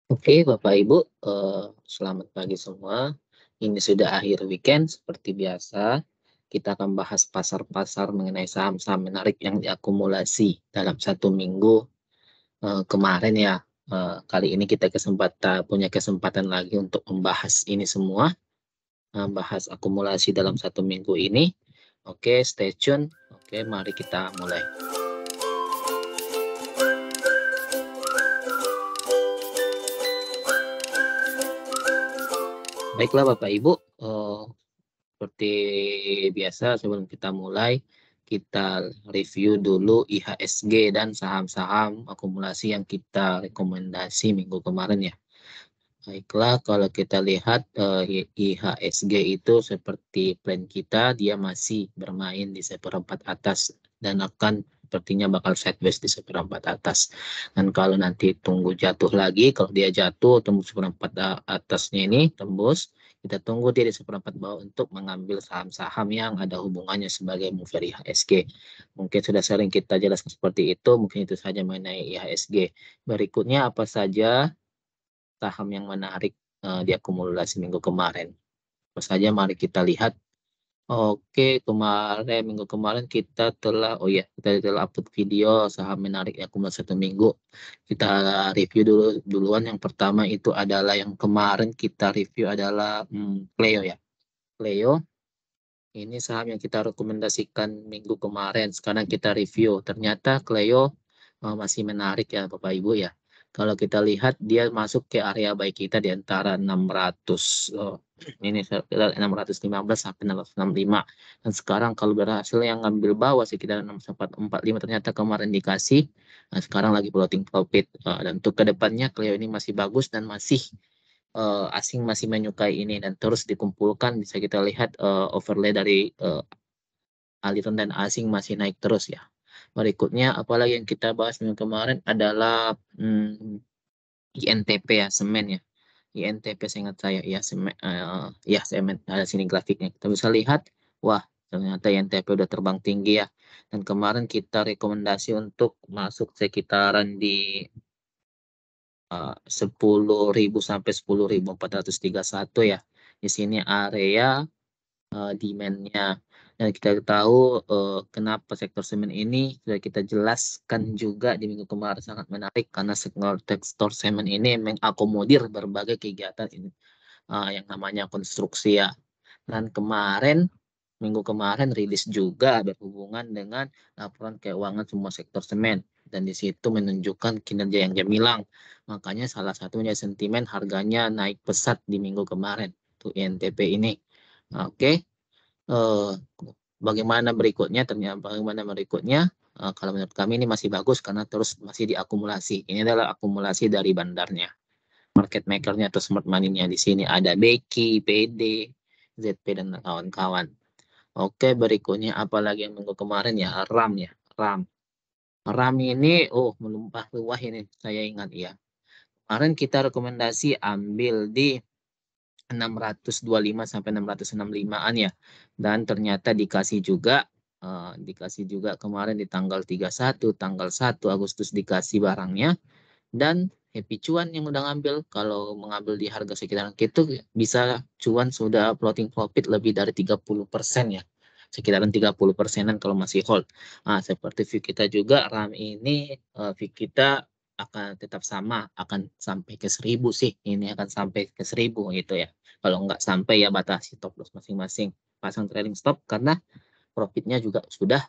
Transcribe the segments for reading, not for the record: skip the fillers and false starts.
Oke, Bapak Ibu, selamat pagi semua. Ini sudah akhir weekend seperti biasa. Kita akan bahas pasar-pasar mengenai saham-saham menarik yang diakumulasi dalam satu minggu kemarin ya. Kali ini kita punya kesempatan lagi untuk membahas ini semua, bahas akumulasi dalam satu minggu ini. Oke, stay tune. Oke, mari kita mulai. Baiklah Bapak Ibu, seperti biasa sebelum kita mulai, kita review dulu IHSG dan saham-saham akumulasi yang kita rekomendasi minggu kemarin ya. Baiklah, kalau kita lihat IHSG itu seperti plan kita, dia masih bermain di seperempat atas dan akan sepertinya bakal sideways di seperempat atas. Dan kalau nanti tunggu jatuh lagi, kalau dia jatuh tembus seperempat atasnya ini tembus, kita tunggu dia di seperempat bawah untuk mengambil saham-saham yang ada hubungannya sebagai mover IHSG. Mungkin sudah sering kita jelaskan seperti itu, mungkin itu saja mengenai IHSG. Berikutnya apa saja saham yang menarik diakumulasi minggu kemarin. Apa saja mari kita lihat. Oke, minggu kemarin kita telah upload video saham menarik akumulasi satu minggu. Kita review duluan. Yang pertama itu adalah yang kemarin kita review adalah Cleo ya. Cleo ini saham yang kita rekomendasikan minggu kemarin. Sekarang kita review. Ternyata Cleo masih menarik ya Bapak Ibu ya. Kalau kita lihat dia masuk ke area buy kita di antara 600 ini 615 sampai 665. Dan sekarang kalau berhasil yang ngambil bawah sekitar 6445 ternyata kemarin dikasih. Nah, sekarang lagi floating profit. Dan untuk kedepannya Cleo ini masih bagus dan masih asing masih menyukai ini dan terus dikumpulkan bisa kita lihat overlay dari aliran dan asing masih naik terus ya. Berikutnya apalagi yang kita bahas minggu kemarin adalah INTP ya, semen ya. INTP seingat saya ya, semen ada sini grafiknya. Kita bisa lihat, wah ternyata INTP udah terbang tinggi ya. Dan kemarin kita rekomendasi untuk masuk sekitaran di 10.000 sampai 10.431 ya. Di sini area demand-nya. Dan kita tahu kenapa sektor semen ini sudah kita jelaskan juga di minggu kemarin sangat menarik karena sektor semen ini mengakomodir berbagai kegiatan ini yang namanya konstruksi ya. Dan minggu kemarin rilis juga berhubungan dengan laporan keuangan semua sektor semen dan di situ menunjukkan kinerja yang gemilang. Makanya salah satunya sentimen harganya naik pesat di minggu kemarin tuh INTP ini. Oke. Eh, bagaimana berikutnya? Kalau menurut kami ini masih bagus karena terus masih diakumulasi. Ini adalah akumulasi dari bandarnya, market makernya atau smart money-nya. Di sini ada Beki, PD, ZP dan kawan-kawan. Oke, berikutnya apalagi yang minggu kemarin ya, RAM ya, RAM. RAM ini melumpah ruah ini saya ingat ya. Kemarin kita rekomendasi ambil di 625 sampai 665-an ya. Dan ternyata dikasih juga kemarin di tanggal 31, tanggal 1 Agustus dikasih barangnya dan happy cuan yang udah ngambil. Kalau mengambil di harga sekitaran itu bisa cuan sudah floating profit lebih dari 30% ya. Sekitaran 30%-an kalau masih hold. Nah, seperti view kita juga RAM ini view kita akan tetap sama, akan sampai ke 1.000 sih. Ini akan sampai ke 1.000 gitu ya. Kalau nggak sampai ya batasi stop loss masing-masing. Pasang trailing stop karena profitnya juga sudah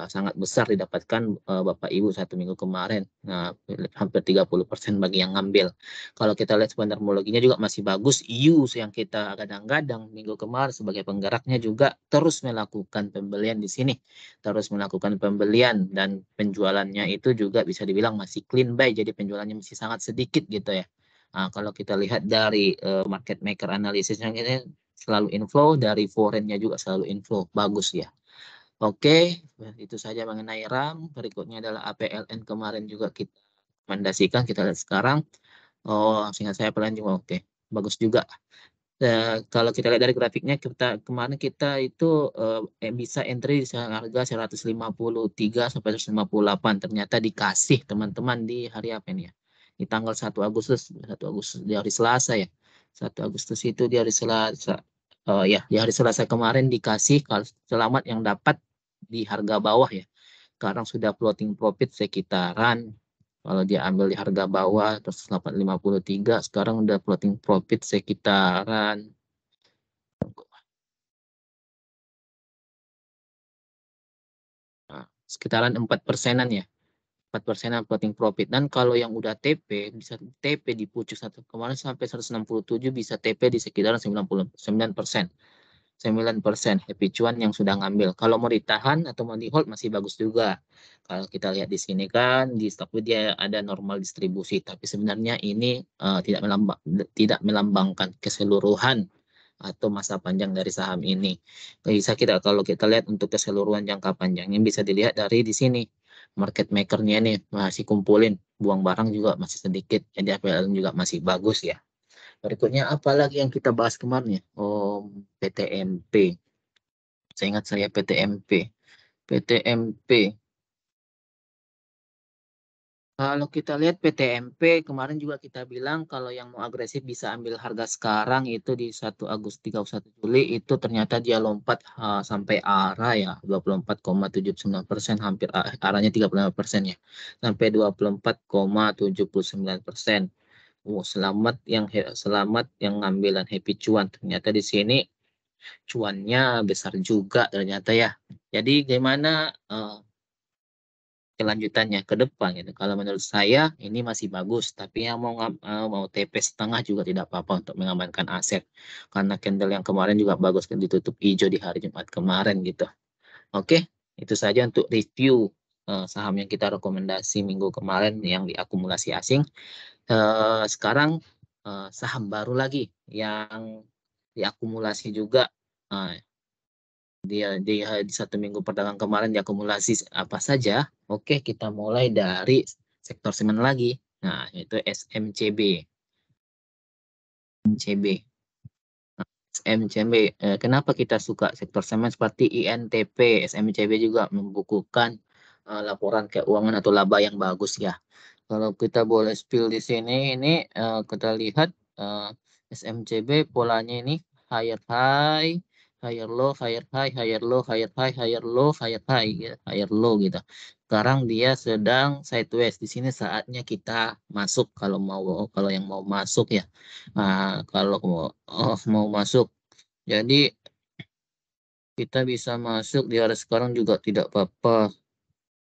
sangat besar didapatkan Bapak Ibu satu minggu kemarin. Nah, hampir 30% bagi yang ngambil. Kalau kita lihat fundamentalnya juga masih bagus. IU yang kita gadang-gadang minggu kemarin sebagai penggeraknya juga terus melakukan pembelian di sini. Terus melakukan pembelian dan penjualannya itu juga bisa dibilang masih clean buy. Jadi penjualannya masih sangat sedikit gitu ya. Nah, kalau kita lihat dari market maker analisisnya ini selalu inflow, dari foreign-nya juga selalu inflow. Bagus ya. Oke, itu saja mengenai RAM. Berikutnya adalah APLN kemarin juga kita rekomendasikan. Kita lihat sekarang. Oh, seingat saya APLN juga oke. Bagus juga. Kalau kita lihat dari grafiknya, kemarin kita itu bisa entry di harga 153 sampai 158. Ternyata dikasih teman-teman di hari apa ini ya? di tanggal 1 Agustus, 1 Agustus di hari Selasa ya. 1 Agustus itu di hari Selasa. Ya, di hari Selasa kemarin dikasih kalau selamat yang dapat di harga bawah ya. Sekarang sudah floating profit sekitaran kalau dia ambil di harga bawah terus 853, sekarang udah floating profit sekitaran sekitaran 4%-an ya. 4%-an floating profit. Dan kalau yang udah TP, bisa TP di pucuk satu kemarin sampai 167, bisa TP di sekitaran 99%. 9% happy cuan yang sudah ngambil. Kalau mau ditahan atau mau di hold masih bagus juga. Kalau kita lihat di sini kan di Stockbit dia ada normal distribusi, tapi sebenarnya ini tidak melambangkan keseluruhan atau masa panjang dari saham ini. Bisa kita kalau kita lihat untuk keseluruhan jangka panjangnya bisa dilihat dari di sini. Market makernya ini masih kumpulin, buang barang juga masih sedikit, jadi APL juga masih bagus ya. Berikutnya apa lagi yang kita bahas kemarin ya? Oh, PTMP. Saya ingat saya PTMP. PTMP. Kalau kita lihat PTMP kemarin juga kita bilang kalau yang mau agresif bisa ambil harga sekarang itu di 1 Agustus 31 Juli itu ternyata dia lompat sampai arah ya 24,79%, hampir arahnya 35% ya. Sampai 24,79%. Selamat yang ngambilan happy cuan. Ternyata di sini cuannya besar juga ternyata ya. Jadi gimana kelanjutannya ke depan gitu. Kalau menurut saya ini masih bagus, tapi yang mau TP setengah juga tidak apa-apa untuk mengamankan aset. Karena candle yang kemarin juga bagus kan ditutup hijau di hari Jumat kemarin gitu. Oke, itu saja untuk review saham yang kita rekomendasi minggu kemarin yang diakumulasi asing. Sekarang saham baru lagi yang diakumulasi juga. Nah, di 1 minggu perdagangan kemarin diakumulasi apa saja? Oke, kita mulai dari sektor semen lagi. Nah, itu SMCB. MCB. SMCB. Kenapa kita suka sektor semen seperti INTP, SMCB juga membukukan laporan keuangan atau laba yang bagus ya. Kalau kita boleh spill di sini, ini kita lihat SMCB polanya ini higher high, higher low, higher high, higher low, higher high, higher low, higher high, ya, higher low gitu. Sekarang dia sedang sideways. Di sini saatnya kita masuk kalau yang mau masuk ya. Kalau mau masuk. Jadi kita bisa masuk di area sekarang juga tidak apa-apa.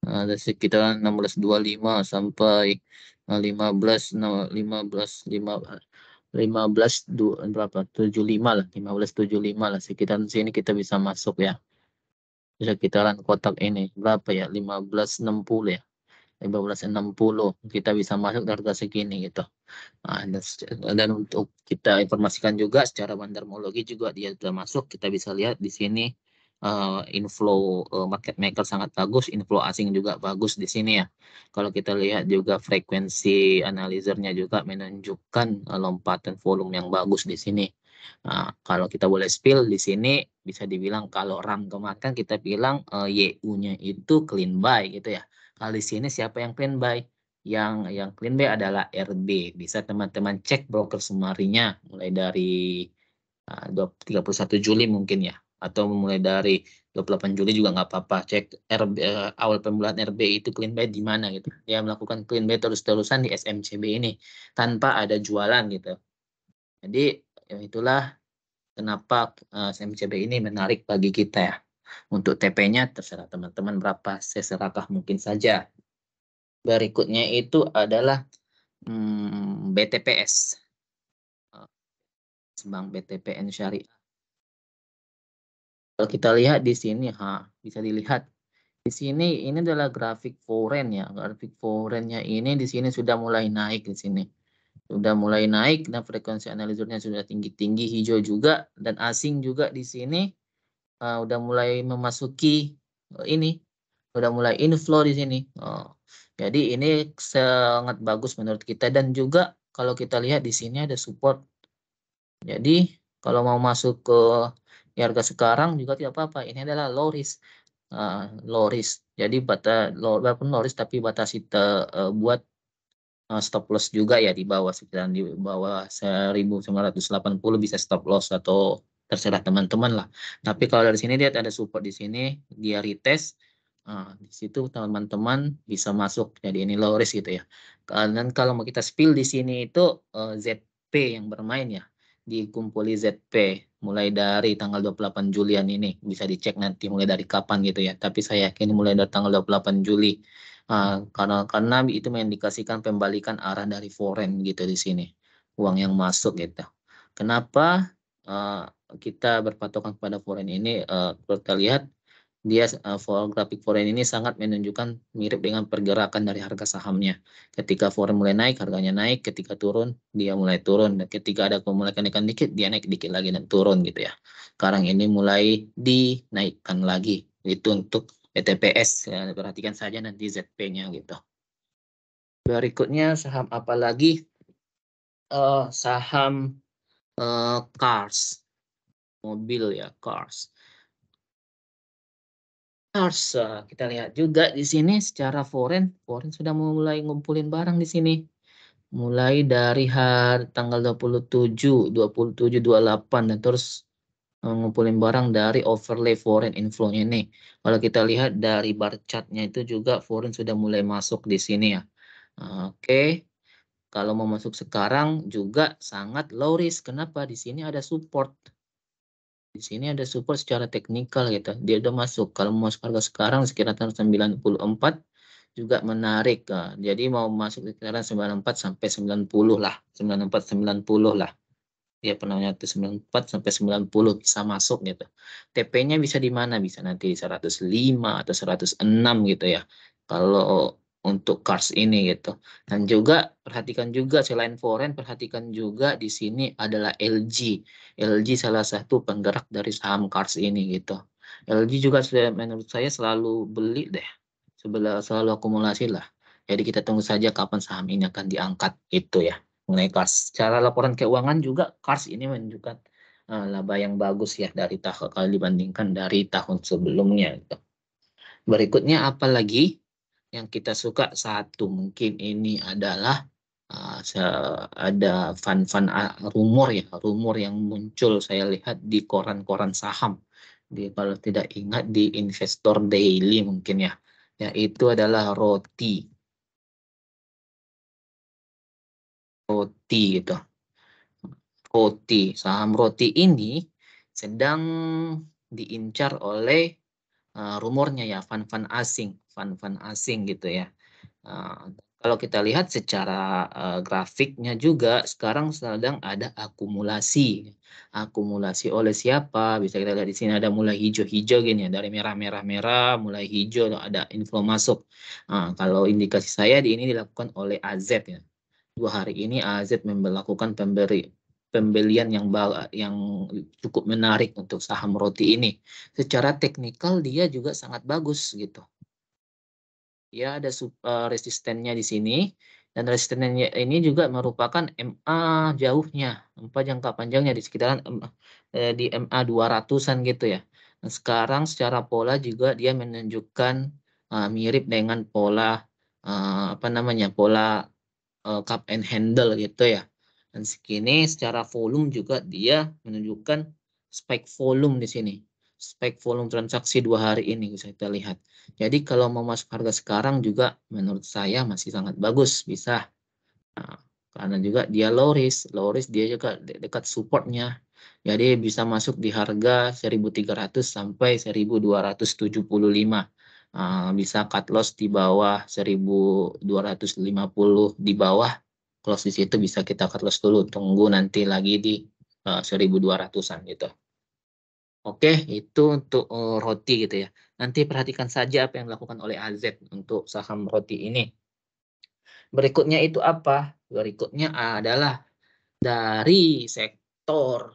Ada sekitaran 16.25 sampai 15 15 5 15 berapa 75 lah 15.75 lah sekitar sini kita bisa masuk ya sekitaran kotak ini berapa ya 15.60 ya 15.60 kita bisa masuk harga segini gitu. Dan untuk kita informasikan juga secara bandarmologi juga dia sudah masuk. Kita bisa lihat di sini inflow market maker sangat bagus, inflow asing juga bagus di sini ya. Kalau kita lihat juga frekuensi analyzernya juga menunjukkan lompatan volume yang bagus di sini. Kalau kita boleh spill di sini bisa dibilang kalau RAM kemarin kan kita bilang YU-nya itu clean buy gitu ya. Kalau di sini siapa yang clean buy? Yang clean buy adalah RB. Bisa teman-teman cek broker sumarinya mulai dari 31 Juli mungkin ya. Atau mulai dari 28 Juli juga nggak apa-apa. Cek RB, awal pembulaan RB itu clean buy di mana gitu. Dia melakukan clean buy terus-terusan di SMCB ini tanpa ada jualan gitu. Jadi itulah kenapa SMCB ini menarik bagi kita ya. Untuk TP-nya terserah teman-teman berapa seserakah mungkin saja. Berikutnya itu adalah BTPS, Bank BTPN Syariah. Kalau kita lihat di sini, bisa dilihat di sini ini adalah grafik foreign ya. Grafik foreignnya ini di sini sudah mulai naik di sini. Sudah mulai naik dan frekuensi analizurnya sudah tinggi-tinggi hijau juga dan asing juga di sini udah mulai memasuki ini udah mulai inflow di sini. Jadi ini sangat bagus menurut kita dan juga kalau kita lihat di sini ada support. Jadi kalau mau masuk ke harga sekarang juga tidak apa-apa. Ini adalah low risk. Low risk. Jadi walaupun low risk tapi batasi buat stop loss juga ya di bawah, sekitar di bawah 1980 bisa stop loss atau terserah teman-teman lah. Tapi kalau dari sini lihat ada support di sini, dia retest. Di situ teman-teman bisa masuk. Jadi ini low risk gitu ya. Dan kalau mau kita spill di sini itu ZP yang bermain ya. Dikumpuli ZP mulai dari tanggal 28 Julian ini. Bisa dicek nanti mulai dari kapan gitu ya. Tapi saya yakin mulai dari tanggal 28 Juli. Karena itu mengindikasikan pembalikan arah dari foreign gitu di sini, uang yang masuk gitu. Kenapa kita berpatokan pada foreign ini? Kita lihat dia grafik foreign ini sangat menunjukkan mirip dengan pergerakan dari harga sahamnya. Ketika foreign mulai naik, harganya naik. Ketika turun, dia mulai turun. Dan ketika ada mulai kenaikan dikit, dia naik dikit lagi dan turun gitu ya. Sekarang ini mulai dinaikkan lagi. Itu untuk ETPS, ya, perhatikan saja nanti ZP-nya gitu. Berikutnya saham apa lagi? Saham cars, mobil ya, cars. Cars, kita lihat juga di sini secara foreign sudah mulai ngumpulin barang di sini. Mulai dari tanggal 27, 27, 28 dan terus ngumpulin barang dari overlay foreign inflow ini. Kalau kita lihat dari bar chartnya itu juga foreign sudah mulai masuk di sini ya. Oke, kalau mau masuk sekarang juga sangat low risk. Kenapa? Di sini ada support. Di sini ada support secara teknikal gitu. Dia udah masuk. Kalau mau masuk harga sekarang sekitar 94 juga menarik. Jadi mau masuk sekitar 94 sampai 90 lah. 94 90 lah. Ya penanya itu 94 sampai 90 bisa masuk gitu. TP-nya bisa di mana? Bisa nanti di 105 atau 106 gitu ya. Kalau untuk cars ini gitu. Dan juga perhatikan juga selain foreign, perhatikan juga di sini adalah LG. LG salah satu penggerak dari saham cars ini gitu. LG juga menurut saya selalu beli deh. Selalu akumulasi lah. Jadi kita tunggu saja kapan saham ini akan diangkat itu ya. Mengenai Kars. Secara laporan keuangan juga Kars ini menunjukkan laba yang bagus ya dari tahun kalau dibandingkan dari tahun sebelumnya. Gitu. Berikutnya apa lagi yang kita suka? Satu mungkin ini adalah ada rumor ya, rumor yang muncul saya lihat di koran-koran saham. Kalau tidak ingat di Investor Daily mungkin ya, yaitu adalah roti gitu. Saham roti ini sedang diincar oleh rumornya ya fund asing gitu ya. Kalau kita lihat secara grafiknya juga sekarang sedang ada akumulasi. Akumulasi oleh siapa? Bisa kita lihat di sini ada mulai hijau-hijau gini ya, dari merah-merah-merah mulai hijau ada inflow masuk. Kalau indikasi saya di ini dilakukan oleh AZ ya. 2 hari ini AZ melakukan pembelian yang cukup menarik untuk saham roti ini. Secara teknikal dia juga sangat bagus gitu. Ya ada resistennya di sini dan resistennya ini juga merupakan MA jauhnya, jangka panjangnya di sekitaran di MA 200-an gitu ya. Nah, sekarang secara pola juga dia menunjukkan mirip dengan pola pola cup and handle gitu ya. Dan segini secara volume juga dia menunjukkan spike volume di sini. Spike volume transaksi 2 hari ini bisa kita lihat. Jadi kalau mau masuk harga sekarang juga menurut saya masih sangat bagus bisa. Nah, karena juga dia low risk dia juga dekat supportnya. Jadi bisa masuk di harga 1.300 sampai 1.275. Bisa cut loss di bawah 1.250 di bawah. Close di situ bisa kita cut loss dulu. Tunggu nanti lagi di 1.200-an gitu. Oke, itu untuk roti gitu ya. Nanti perhatikan saja apa yang dilakukan oleh AZ untuk saham roti ini. Berikutnya itu apa? Berikutnya adalah dari sektor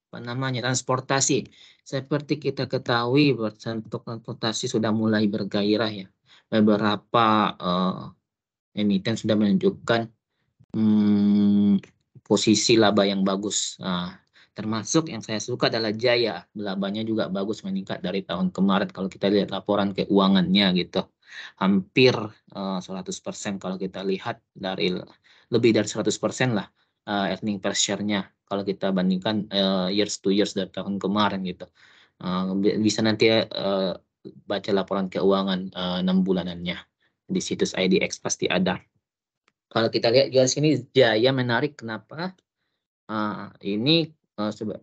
transportasi. Seperti kita ketahui, untuk transportasi sudah mulai bergairah ya. Beberapa emiten sudah menunjukkan posisi laba yang bagus. Termasuk yang saya suka adalah Jaya. Labanya juga bagus meningkat dari tahun kemarin kalau kita lihat laporan keuangannya gitu. hampir 100% kalau kita lihat dari lebih dari 100% lah earning per share-nya kalau kita bandingkan years to years dari tahun kemarin gitu. Bisa nanti baca laporan keuangan 6 bulanannya di situs IDX pasti ada. Kalau kita lihat juga sini Jaya menarik, kenapa? Ini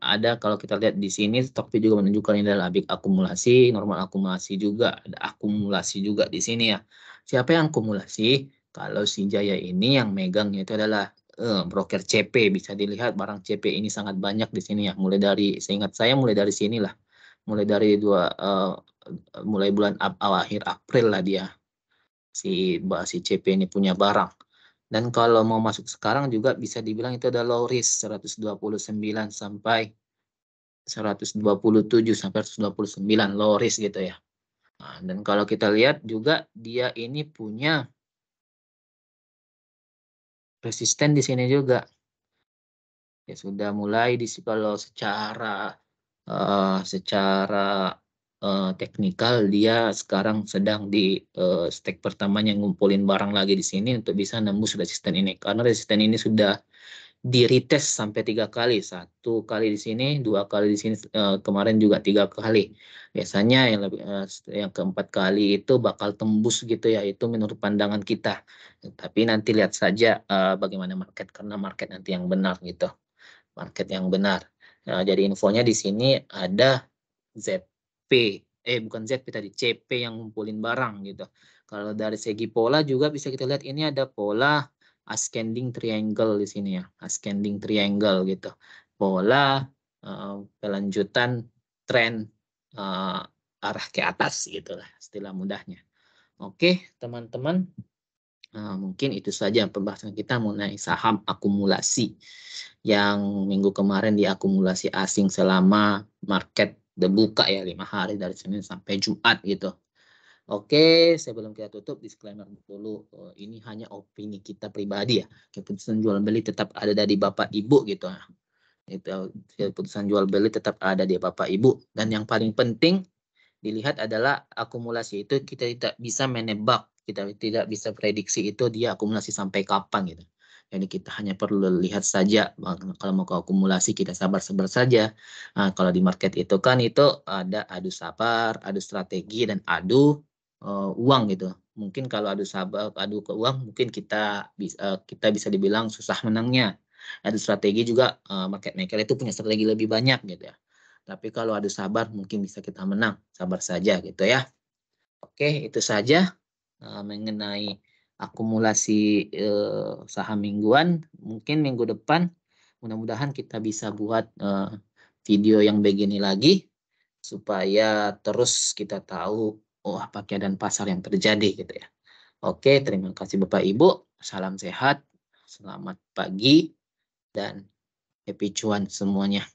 ada kalau kita lihat di sini Stockfit juga menunjukkan ini adalah big akumulasi, normal akumulasi juga, ada akumulasi juga di sini ya. Siapa yang akumulasi? Kalau si Jaya ini yang megangnya itu adalah broker CP, bisa dilihat barang CP ini sangat banyak di sini ya. Mulai dari seingat saya mulai dari sini lah. Mulai dari mulai bulan akhir April lah dia si CP ini punya barang. Dan kalau mau masuk sekarang juga bisa dibilang itu ada low risk 129 sampai 127 sampai 129 low risk gitu ya. Nah, dan kalau kita lihat juga dia ini punya resisten di sini juga. Ya sudah mulai kalau secara teknikal dia sekarang sedang di stake pertamanya ngumpulin barang lagi di sini untuk bisa nembus resisten ini, karena resisten ini sudah di retest sampai 3 kali, 1 kali di sini, 2 kali di sini, kemarin juga 3 kali. Biasanya yang keempat kali itu bakal tembus gitu ya, itu menurut pandangan kita. Tapi nanti lihat saja bagaimana market, karena market nanti yang benar gitu, market yang benar. Jadi infonya di sini ada ZP, bukan ZP tadi, CP yang ngumpulin barang gitu. Kalau dari segi pola juga bisa kita lihat ini ada pola ascending triangle di sini ya, ascending triangle gitu. Pola pelanjutan tren arah ke atas gitu lah istilah mudahnya. Oke, teman-teman. Mungkin itu saja pembahasan kita mengenai saham akumulasi yang minggu kemarin diakumulasi asing selama market buka ya 5 hari dari Senin sampai Jumat gitu. Oke, sebelum kita tutup disclaimer dulu, ini hanya opini kita pribadi ya. Keputusan jual beli tetap ada dari Bapak Ibu gitu. Itu keputusan jual beli tetap ada di Bapak Ibu, dan yang paling penting dilihat adalah akumulasi itu kita tidak bisa menebak, kita tidak bisa prediksi itu dia akumulasi sampai kapan gitu. Jadi kita hanya perlu lihat saja, kalau mau ke akumulasi kita sabar-sabar saja. Nah, kalau di market itu kan itu ada adu sabar, adu strategi, dan adu uang gitu. Mungkin kalau adu sabar, adu ke uang, mungkin kita bisa dibilang susah menangnya. Adu strategi juga market maker itu punya strategi lebih banyak gitu ya. Tapi kalau adu sabar mungkin bisa kita menang. Sabar saja gitu ya. Oke, itu saja mengenai akumulasi saham mingguan. Mungkin minggu depan mudah-mudahan kita bisa buat video yang begini lagi supaya terus kita tahu apa keadaan pasar yang terjadi gitu ya. Oke, terima kasih Bapak Ibu. Salam sehat, selamat pagi, dan happy cuan semuanya.